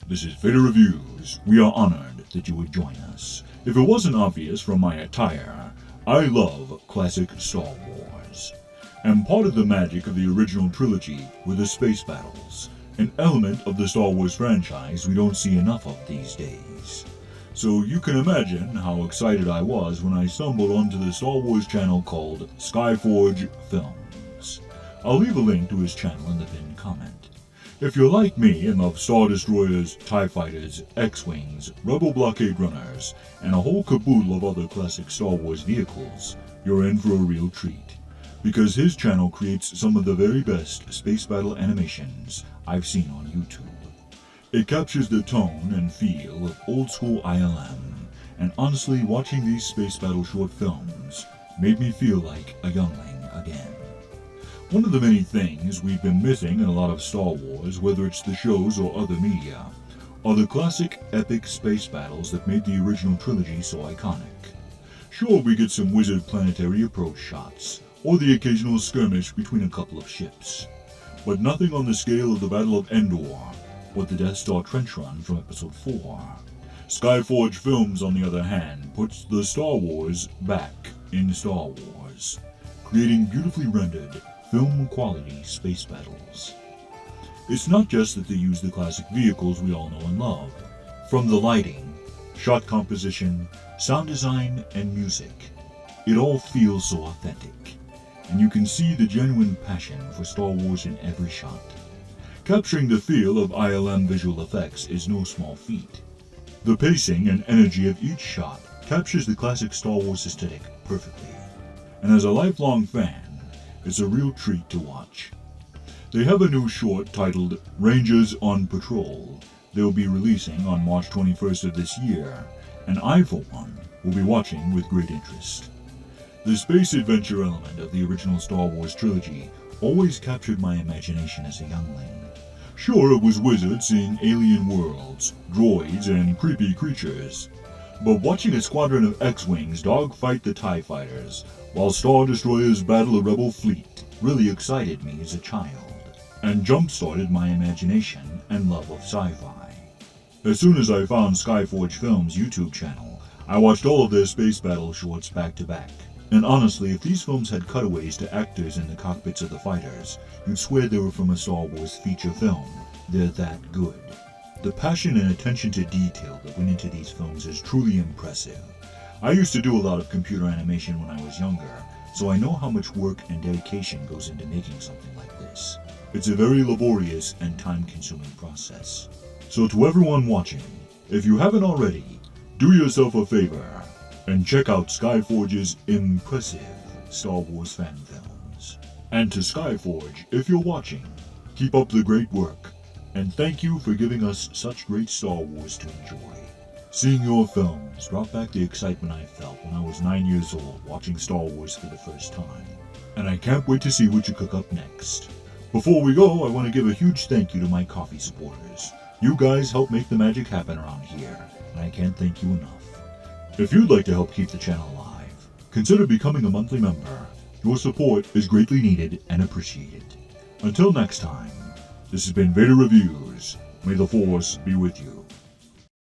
This is Vader Reviews. We are honored that you would join us. If it wasn't obvious from my attire, I love classic Star Wars. And part of the magic of the original trilogy were the space battles, an element of the Star Wars franchise we don't see enough of these days. So you can imagine how excited I was when I stumbled onto the Star Wars channel called SkyForge Films. I'll leave a link to his channel in the pinned comment. If you're like me and love Star Destroyers, TIE Fighters, X-Wings, Rebel Blockade Runners, and a whole caboodle of other classic Star Wars vehicles, you're in for a real treat. Because his channel creates some of the very best space battle animations I've seen on YouTube. It captures the tone and feel of old school ILM, and honestly watching these space battle short films made me feel like a youngling again. One of the many things we've been missing in a lot of Star Wars, whether it's the shows or other media, are the classic epic space battles that made the original trilogy so iconic. Sure, we get some wizard planetary approach shots, or the occasional skirmish between a couple of ships, but nothing on the scale of the Battle of Endor, or the Death Star trench run from Episode 4. SkyForge Films, on the other hand, puts the Star Wars back in Star Wars, creating beautifully rendered, film-quality space battles. It's not just that they use the classic vehicles we all know and love. From the lighting, shot composition, sound design, and music, it all feels so authentic, and you can see the genuine passion for Star Wars in every shot. Capturing the feel of ILM visual effects is no small feat. The pacing and energy of each shot captures the classic Star Wars aesthetic perfectly, and as a lifelong fan, it's a real treat to watch. They have a new short titled Rangers on Patrol they'll be releasing on March 21st of this year, and I, for one, will be watching with great interest. The space adventure element of the original Star Wars trilogy always captured my imagination as a youngling. Sure, it was wizards seeing alien worlds, droids, and creepy creatures, but watching a squadron of X-Wings dogfight the TIE Fighters, while Star Destroyers battle a rebel fleet, really excited me as a child, and jump-started my imagination and love of sci-fi. As soon as I found SkyForge Films' YouTube channel, I watched all of their space battle shorts back to back. And honestly, if these films had cutaways to actors in the cockpits of the fighters, you'd swear they were from a Star Wars feature film. They're that good. The passion and attention to detail that went into these films is truly impressive. I used to do a lot of computer animation when I was younger, so I know how much work and dedication goes into making something like this. It's a very laborious and time-consuming process. So to everyone watching, if you haven't already, do yourself a favor and check out SkyForge's impressive Star Wars fan films. And to SkyForge, if you're watching, keep up the great work, and thank you for giving us such great Star Wars to enjoy. Seeing your films brought back the excitement I felt when I was 9 years old watching Star Wars for the first time, and I can't wait to see what you cook up next. Before we go, I want to give a huge thank you to my coffee supporters. You guys help make the magic happen around here, and I can't thank you enough. If you'd like to help keep the channel alive, consider becoming a monthly member. Your support is greatly needed and appreciated. Until next time, this has been Vader Reviews. May the Force be with you.